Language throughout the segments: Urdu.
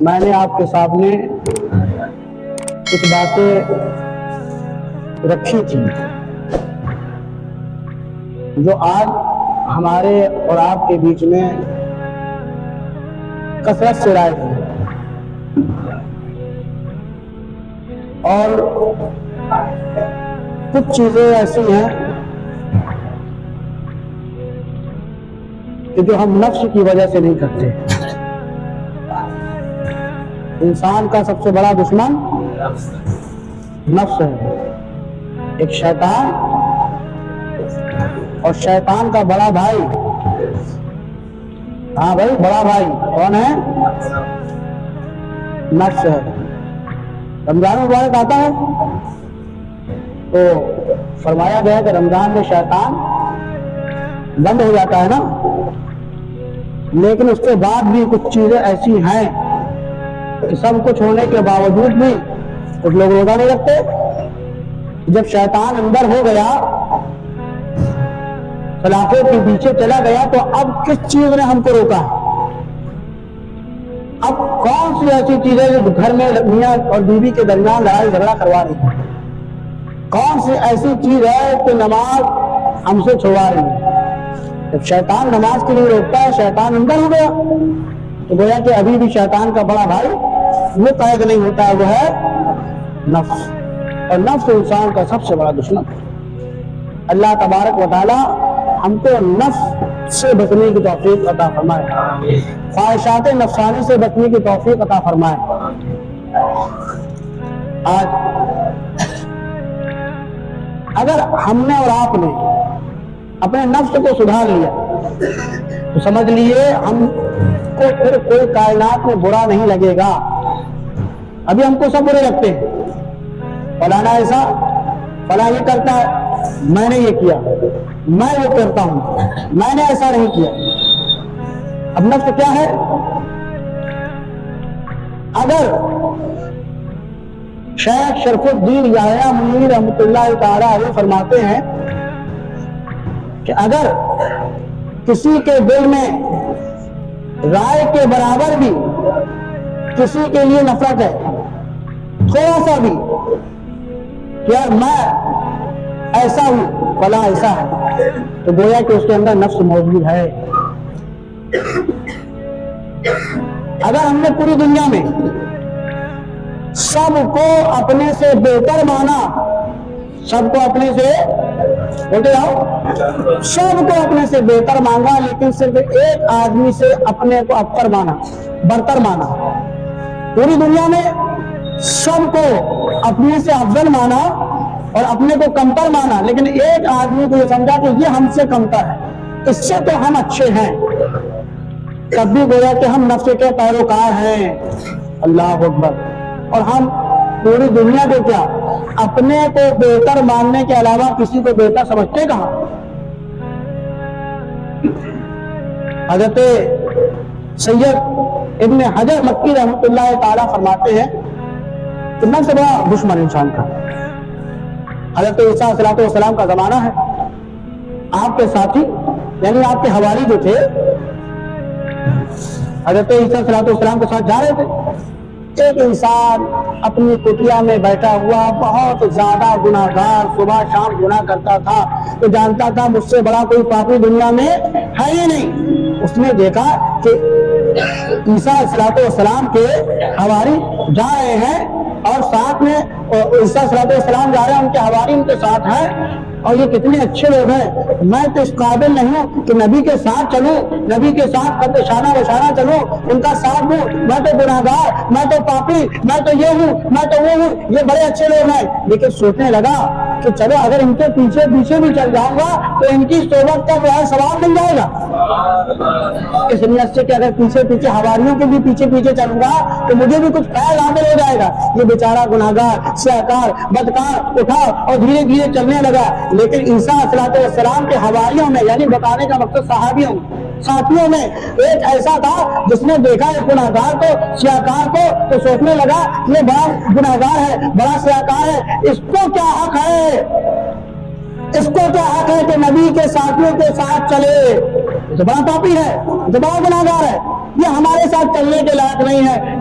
میں نے آپ کے سامنے کچھ باتیں رکھی تھی جو آج ہمارے اور آپ کے بیچ میں کثرت سے رائج ہے، اور کچھ چیزیں ایسی ہیں کہ جو ہم نفس کی وجہ سے نہیں کرتے۔ انسان کا سب سے بڑا دشمن نفس ہے، ایک شیطان، اور شیطان کا بڑا بھائی، ہاں بھائی بڑا بھائی کون ہے؟ نفس ہے۔ رمضان مبارک آتا ہے تو فرمایا گیا کہ رمضان میں شیطان بند ہو جاتا ہے نا، لیکن اس کے بعد بھی کچھ چیزیں ایسی ہیں کہ سب کچھ ہونے کے باوجود بھی کچھ لوگ روزہ نہیں رکھتے۔ جب شیطان اندر ہو گیا، سلاخوں کے پیچھے چلا گیا، تو اب کس چیز نے ہم کو روکا؟ اب کون سی ایسی چیزیں جو گھر میں میاں اور بیوی کے درمیان لڑائی جھگڑا کروا رہی ہے؟ کون سی ایسی چیز ہے کہ نماز ہم سے چھوڑا رہی ہے؟ جب شیطان نماز کے لیے روکتا ہے، شیطان اندر ہو گیا، تو گویا کہ ابھی بھی شیطان کا بڑا بھائی وہ قید نہیں ہوتا ہے، وہ ہے نفس، اور نفس انسان کا سب سے بڑا دشمن۔ اللہ تبارک و تعالی ہم کو نفس سے بچنے کی توفیق عطا فرمائے، خواہشات نفسانی سے بچنے کی توفیق عطا فرمائے۔ آج اگر ہم نے اور آپ نے اپنے نفس کو سدھار لیا تو سمجھ لیے ہم کو پھر کوئی کائنات میں برا نہیں لگے گا۔ ابھی ہم کو سب برے لگتے ہیں، فلانا ایسا، فلاں یہ کرتا ہے، میں نے یہ کیا، میں وہ کرتا ہوں، میں نے ایسا نہیں کیا۔ اب نفس کیا ہے؟ اگر شیخ شرف الدین یحییٰ منیر رحمۃ اللہ تعالی علیہ فرماتے ہیں کہ اگر کسی کے دل میں رائے کے برابر بھی کسی کے لیے نفرت ہے، تھوڑا سا بھی، یار میں ایسا ہوں، فلاں ایسا ہے، تو گویا کہ اس کے اندر نفس موجود ہے۔ اگر ہم نے پوری دنیا میں سب کو اپنے سے بہتر مانا، سب کو اپنے سے بولتے جاؤ، سب کو اپنے سے بہتر مانگا، لیکن صرف ایک آدمی سے اپنے کو ابتر مانا، برتر مانا، پوری دنیا میں سب کو اپنے سے افضل مانا اور اپنے کو کمتر مانا، لیکن ایک آدمی کو یہ سمجھا کہ یہ ہم سے کمتر ہے، اس سے تو ہم اچھے ہیں، تب بھی گویا کہ ہم نفس کے پیروکار ہیں۔ اللہ اکبر۔ اور ہم پوری دنیا کو کیا اپنے کو بہتر ماننے کے علاوہ کسی کو بہتر سمجھتے کہاں؟ حضرت سید ابن حجر مکی رحمۃ اللہ تعالی فرماتے ہیں کہ نفس بڑا دشمن انسان کا۔ حضرت عیسیٰ علیہ السلام کا زمانہ ہے، آپ کے ساتھی یعنی آپ کے حواری جو تھے حضرت عیسیٰ علیہ السلام کے ساتھ جا رہے تھے، ایک انسان اپنی کٹیا میں بیٹھا ہوا بہت زیادہ گناہ گار، صبح شام گناہ کرتا تھا، تو جانتا تھا مجھ سے بڑا کوئی پاپی دنیا میں ہے ہی نہیں۔ اس نے دیکھا کہ عیسیٰ علیہ السلام کے حواری جا رہے ہیں اور ساتھ میں عیسیٰ علیہ السلام جا رہے ہیں، ان کے حواری ان کے ساتھ ہیں، اور یہ کتنے اچھے لوگ ہیں، میں تو اس قابل نہیں ہوں کہ نبی کے ساتھ چلوں، نبی کے ساتھ قد شانہ بشانہ چلوں، ان کا ساتھ دوں، میں تو گناہگار، میں تو پاپی، میں تو یہ ہوں، میں تو وہ ہوں، یہ بڑے اچھے لوگ ہیں۔ لیکن سوچنے لگا کہ چلو اگر ان کے پیچھے پیچھے بھی چل جاؤں گا تو ان کی صحبت کا جو ہے ثواب مل جائے گا، اس نیت سے کہ اگر پیچھے پیچھے حواریوں کے بھی پیچھے پیچھے چلوں گا تو مجھے بھی کچھ فیض حاصل ہو جائے گا۔ یہ بیچارہ گناہگار، سیاکار، بدکار اٹھا اور دھیرے دھیرے چلنے لگا، لیکن عیسیٰ علیہ السلام کے حواریوں میں، یعنی بتانے کا مقصد صحابیوں ساتھیوں میں ایک ایسا تھا جس نے دیکھا ایک گناہگار کو، سیاکار کو، تو سوچنے لگا یہ بڑا گناہگار ہے، بڑا سیاکار ہے، اس کو کیا حق ہے، اس کو کیا حق ہے کہ نبی کے ساتھیوں کے ساتھ چلے، یہ بڑا پاپی ہے، یہ بڑا گناہگار ہے، یہ ہمارے ساتھ چلنے کے لائق نہیں ہے۔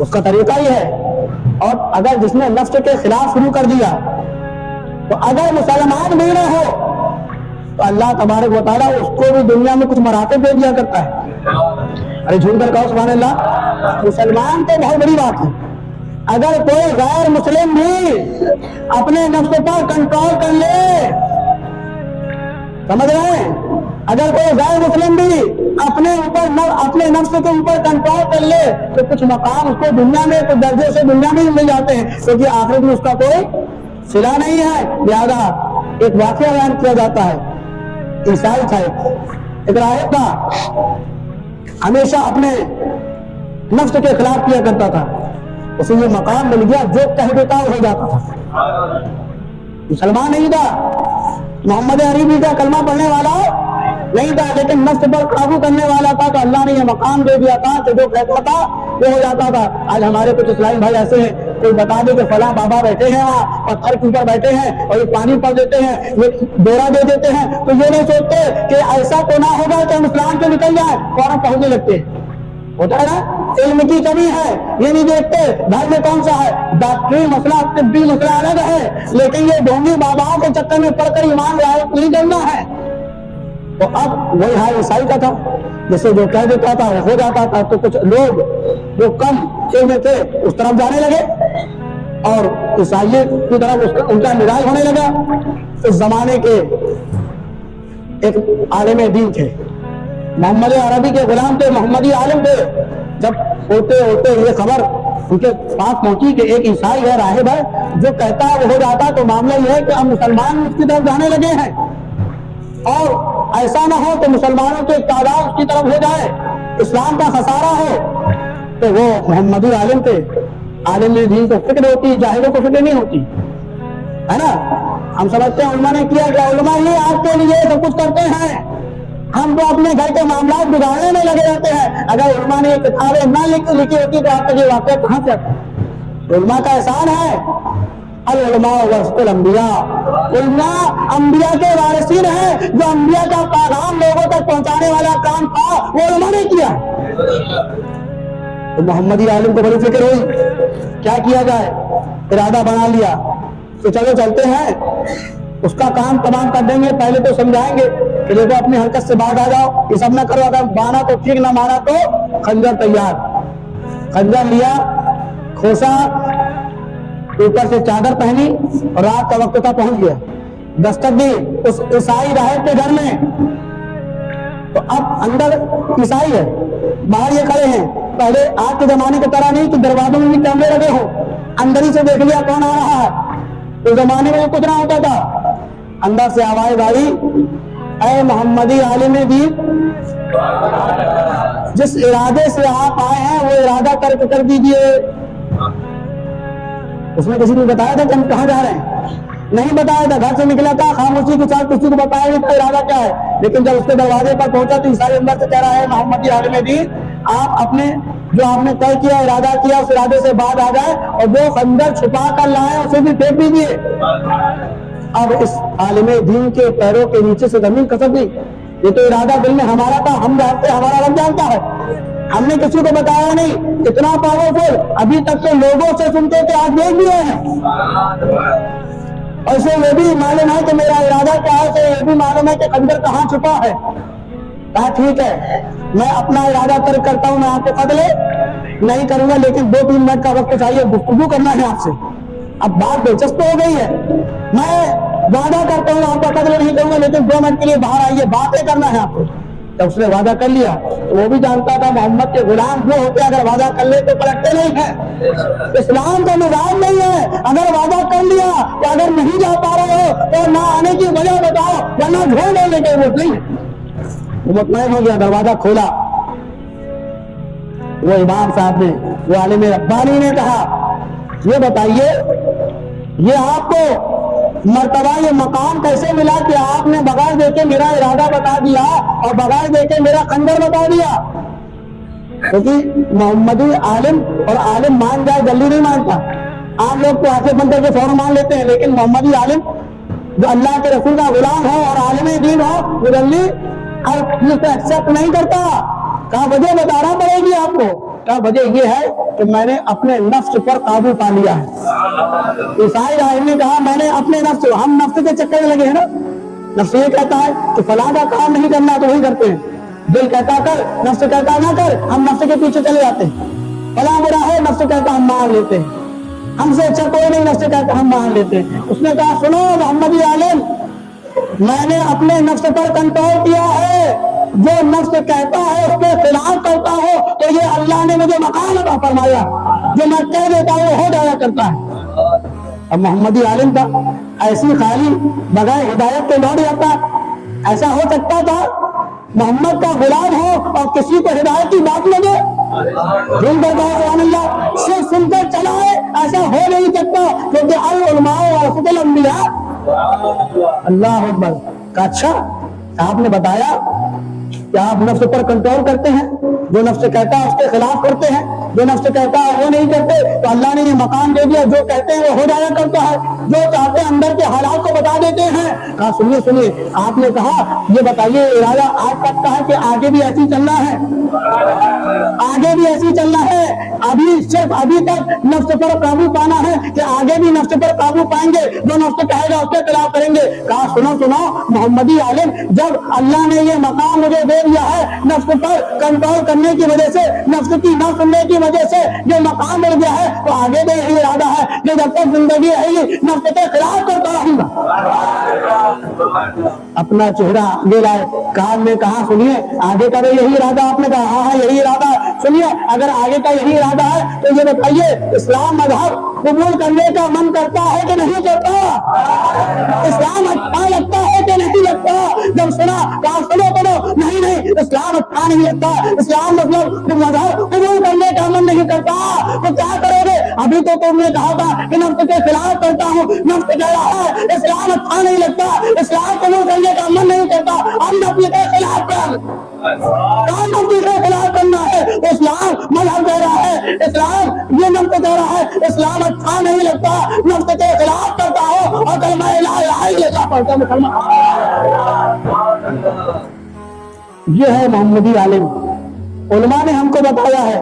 اس کا طریقہ ہی ہے. اور اگر جس نے نفس کے خلاف شروع کر دیا تو اگر مسلمان بھی نہ ہو تو اللہ تبارک و تعالیٰ اس کو بھی دنیا میں کچھ مراتب دے دیا کرتا ہے. ارے جھوم کر کہو سبحان اللہ. مسلمان تو بہت بڑی بات ہے. اگر کوئی غیر مسلم بھی اپنے نفس پر کنٹرول کر لے, سمجھ رہے ہیں, اگر کوئی غیر مسلم بھی اپنے نفس کے اوپر کنٹرول کر لے تو کچھ مقام اس کو دنیا میں, کچھ درجے سے دنیا میں مل جاتے ہیں, کیونکہ آخرت میں اس کا کوئی صلہ نہیں ہے. لہذا ایک واقعہ بیان کیا جاتا ہے. عیسائی تھا, ایک راہب تھا, ہمیشہ اپنے نفس کے خلاف کیا کرتا تھا. اسے یہ مقام مل گیا جو کہہ دیتا ہو جاتا تھا. مسلمان نہیں تھا, محمد عربی کا کلمہ پڑھنے والا نہیں تھا, لیکن نفس پر قابو کرنے والا تھا. تو اللہ نے یہ مقام دے دیا تھا کہ جو فیصلہ تھا وہ ہو جاتا تھا. آج ہمارے کچھ اسلامی بھائی ایسے ہیں, کوئی بتا دے کہ فلاں بابا بیٹھے ہیں وہاں پتھر کے اوپر بیٹھے ہیں اور یہ پانی پڑ دیتے ہیں, یہ ڈورا دے دیتے ہیں, تو یہ نہیں سوچتے کہ ایسا تو نہ ہوگا کہ ہم اسلام سے نکل جائیں, فوراً پہنچنے لگتے ہیں. ہوتا ہے نا, علم کی کمی ہے, یہ نہیں دیکھتے گھر میں کون سا ہے. ڈاکٹری مسئلہ, طبی مسئلہ الگ ہے, لیکن یہ ڈھونگی باباؤں کے چکر میں پڑھ کر ایمان رعایت نہیں کرنا ہے. تو اب وہی حال عیسائی کا تھا, جیسے جو کہہ دیتا تھا ہو جاتا تھا. تو کچھ لوگ جو کم علم تھے اس طرف جانے لگے اور عیسائیت کی طرف ان کا مزاج ہونے لگا. اس زمانے کے ایک عالم دین تھے, محمد عربی کے غلام تھے, محمدی عالم تھے. جب ہوتے ہوتے یہ خبر ان کے پاس پہنچی کہ ایک عیسائی ہے, راہب ہے, جو کہتا ہے وہ ہو جاتا, تو معاملہ یہ ہے کہ اب مسلمان اس کی طرف جانے لگے ہیں, اور ایسا نہ ہو کہ مسلمانوں کی تعداد اس کی طرف ہو جائے, اسلام کا خسارہ ہو. تو وہ محمدی عالم تھے, عالم دین کو فکر ہوتی, جاہلوں کو فکر نہیں ہوتی ہے نا. ہم سمجھتے ہیں علماء نے کیا کہ علماء ہی آپ کے لیے سب کچھ کرتے ہیں, ہم تو اپنے گھر کے معاملات بگاڑنے میں لگے رہتے ہیں. اگر علماء نے یہ کتابیں نہ لکھی ہوتی تو آپ تک یہ واقعہ کہاں سے آتا. علماء کا احسان ہے, العلماء ورثۃ الانبیاء, علماء انبیاء کے وارثین ہیں. جو انبیاء کا پیغام لوگوں تک پہنچانے والا کام تھا وہ علماء نے کیا. تو محمدی عالم کو بڑی فکر ہوئی کیا کیا جائے, ارادہ بنا لیا کہ چلو چلتے ہیں, اس کا کام تمام کر دیں گے. پہلے تو سمجھائیں گے کہ دیکھو اپنی حرکت سے باہر آ جاؤ, یہ سب نہ کرو, اگر مانا تو ٹھیک, نہ مانا تو خنجر تیار. خنجر لیا, کھوسا, اوپر سے چادر پہنی, اور رات کا وقت تھا, پہنچ گیا. دستک دی اس عیسائی راہب کے گھر میں. تو اب اندر عیسائی ہے, باہر یہ کھڑے ہیں. پہلے آج کے زمانے کی طرح نہیں کہ دروازوں میں بھی کیمرے لگے ہو, اندر ہی سے دیکھ لیا کون آ رہا ہے. اس زمانے میں کچھ نہ ہوتا تھا. اندر سے آواز آئی, اے محمدی عالم دین, جس ارادے سے آپ آئے ہیں وہ ارادہ کر دیجئے. اس نے کسی کو بتایا تھا کہ ہم کہاں جا رہے ہیں؟ نہیں بتایا تھا, گھر سے نکلا تھا خاموشی کے ساتھ, کسی کو بتایا نہیں تھا ارادہ کیا ہے. لیکن جب اس کے دروازے پر پہنچا تو عیسائی اندر سے کہہ رہا ہے, محمدی عالم دین, آپ اپنے جو آپ نے طے کیا, ارادہ کیا, اس ارادے سے بعد آ جائے, اور جو خنجر چھپا کر لائے اسے بھی پھینک دیجیے. اب اس عالم دین کے پیروں کے نیچے سے زمین کھسک گئی. یہ تو ارادہ دل میں ہمارا تھا, ہم جانتے, ہمارا رب جانتا ہے, ہم نے کسی کو بتایا نہیں. اتنا پاورفل, ابھی تک تو لوگوں سے سنتے تھے, آج دیکھ لیے ہیں. اور اسے یہ بھی معلوم ہے کہ میرا ارادہ کیا ہے, اسے یہ بھی معلوم ہے کہ خنجر کہاں چھپا ہے. کہا ٹھیک ہے, میں اپنا ارادہ کرتا ہوں, میں آپ کے قتل نہیں کروں گا, لیکن 2-3 منٹ کا وقت چاہیے, گفتگو کرنا ہے آپ سے. اب بات دلچسپ ہو گئی ہے, میں وعدہ کرتا ہوں آپ کا قتل نہیں کروں گا, لیکن 2 منٹ کے لیے باہر آئیے, باتیں کرنا ہے آپ کو. جب اس نے وعدہ کر لیا تو وہ بھی جانتا تھا محمد کے غلام جو ہوتے اگر وعدہ کر لے تو پلٹتے نہیں ہیں. اسلام کا مزاج نہیں ہے, اگر وعدہ کر لیا تو اگر نہیں جا پا رہے ہو تو نہ آنے کی وجہ بتاؤ, ورنہ گھر ڈالنے کی ضرورت نہیں. وہ مطمئن ہو گیا, دروازہ کھولا. وہ امام صاحب نے, وہ عالم ربانی نے کہا, یہ بتائیے یہ آپ کو مرتبہ, یہ مقام کیسے ملا کہ آپ نے بغیر دیکھے میرا ارادہ بتا دیا اور بغیر دیکھے میرا خنجر بتا دیا. کیونکہ محمدی عالم اور عالم مان جائے جلدی نہیں مانتا. آپ لوگ تو آنکھیں بند کر کے فوراً مان لیتے ہیں, لیکن محمدی عالم جو اللہ کے رسول کا غلام ہو اور عالم دین ہو, وہ جلدی ایکسپٹ نہیں کرتا. کہا وجہ بتانا پڑے گی آپ کو, کا وجہ یہ ہے کہ میں نے اپنے نفس پر قابو پا لیا ہے۔ عیسائی راہب نے کہا میں نے اپنے نفس، ہم نفس کے چکر میں لگے ہیں نا، نفس یہ کہتا ہے کہ فلاں کا کام نہیں کرنا تو وہی کرتے ہیں، دل کہتا کر، نفس کہتا نہ کر، ہم نفس کے پیچھے چلے جاتے ہیں، فلاں برا ہے، نفس کہتا ہم مان لیتے ہیں، ہم سے اچھا کوئی نہیں، نفس کہتا ہم مان لیتے ہیں۔ اس نے کہا سنو محمدی عالم، میں نے اپنے نفس پر کنٹرول کیا ہے، جو نفس کہتا ہے اس کے خلاف کرتا ہو تو یہ اللہ نے مجھے مقام عطا فرمایا، جو میں کہہ دیتا ہوں ہو جایا کرتا ہے۔ اب محمدی عالم تھا، ایسی خالی بغیر ہدایت کے لوٹ جاتا، ایسا ہو سکتا تھا محمد کا غلام ہو اور کسی کو ہدایت کی بات لگے؟ سبحان اللہ، صرف سن کر چلا ہے، ایسا ہو نہیں سکتا، کیونکہ العلماء ورثۃ الانبیاء۔ اللہ اکبر۔ اچھا آپ نے بتایا کہ آپ نفس پر کنٹرول کرتے ہیں، جو نفس کہتا ہے اس کے خلاف کرتے ہیں، جو نفس کہتا ہے وہ نہیں کرتے، تو اللہ نے یہ مقام دے دیا، جو کہتے ہیں وہ ہو جایا کرتا ہے، جو چاہتے ہیں اندر کے حالات کو بتا دیتے ہیں۔ کہا سنیے سنیے، آپ نے کہا یہ بتائیے ارادہ آپ تک کا ہے کہ آگے بھی ایسی چلنا ہے؟ آگے بھی ایسی چلنا ہے؟ صرف ابھی تک نفس پر قابو پانا ہے کہ آگے بھی نفس پر قابو پائیں گے، جو نفس کہے گا اس کے خلاف کریں گے؟ کہا سنو سنو محمدی عالم، جب اللہ نے یہ مقام مجھے دے دیا ہے نفس پر کنٹرول کرنے کی وجہ سے، نفس کی نہ سننے کی وجہ سے یہ مقام مل گیا ہے، تو آگے بھی یہی ارادہ ہے کہ جب تک زندگی ہے نفس کے خلاف کرتا رہوں گا۔ اپنا چہرہ آگے لائے، کان میں کہا سنیے آگے کا بھی یہی ارادہ؟ آپ نے کہا ہاں ہاں یہی ارادہ۔ سنیے اگر آگے کا یہی ارادہ ہے تو یہ بتائیے اسلام مذہب قبول کرنے کا من کرتا ہے کہ نہیں کرتا؟ اسلام اچھا لگتا ہے کہ نہیں لگتا؟ جب سنا کہا سنو سنو، نہیں نہیں اسلام اچھا نہیں لگتا، اسلام مطلب مذہب قبول کرنے کا من نہیں کرتا، تو کیا کرو گے؟ ابھی تو تم نے کہا تھا کہ نفس کے خلاف کرتا ہوں، نفس کہہ رہا ہے اسلام اچھا نہیں لگتا، اسلام قبول کرنے کا من نہیں کرتا، ہم نفس کے خلاف کر نفس کے خلاف کرنا ہے۔ اسلام مذہب کہہ رہا ہے، اسلام یہ نفس کہہ رہا ہے اسلام اچھا نہیں لگتا، نفس کے خلاف کرتا ہو اور کلمہ لا الہ الا اللہ پڑھتا مسلمان۔ یہ ہے محمدی عالم۔ علماء نے ہم کو بتایا ہے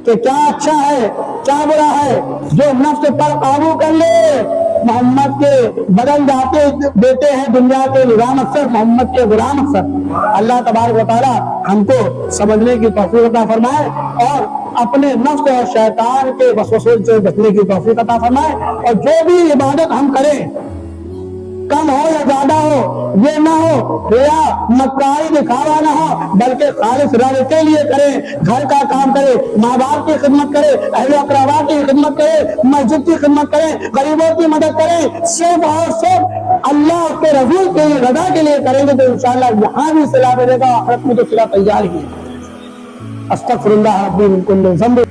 کہ کیا اچھا ہے کیا برا ہے، جو نفس پر قابو کر لے محمد کے بدل جاتے دیتے ہیں دنیا کے نظام اکثر، محمد کے غلام اکثر۔ اللہ تبارک و تعالی ہم کو سمجھنے کی توفیق عطا فرمائے اور اپنے نفس اور شیطان کے وسوسے سے بچنے کی توفیق عطا فرمائے، اور جو بھی عبادت ہم کریں کم ہو یا زیادہ ہو، یہ نہ ہو ریا مکاری دکھاوا نہ ہو، بلکہ خالص رب کے لیے کریں، گھر کا کام کرے، ماں باپ کی خدمت کرے، اہل اقربا کی خدمت کرے، مسجد کی خدمت کریں، غریبوں کی مدد کریں، صرف اور صرف اللہ کے رسول کی رضا کے لیے کریں گے تو انشاءاللہ یہاں بھی صلاح ملے گا، آخرت میں تو صلاح تیار ہی ہے۔ استغفر اللہ ربی من کل ذنب۔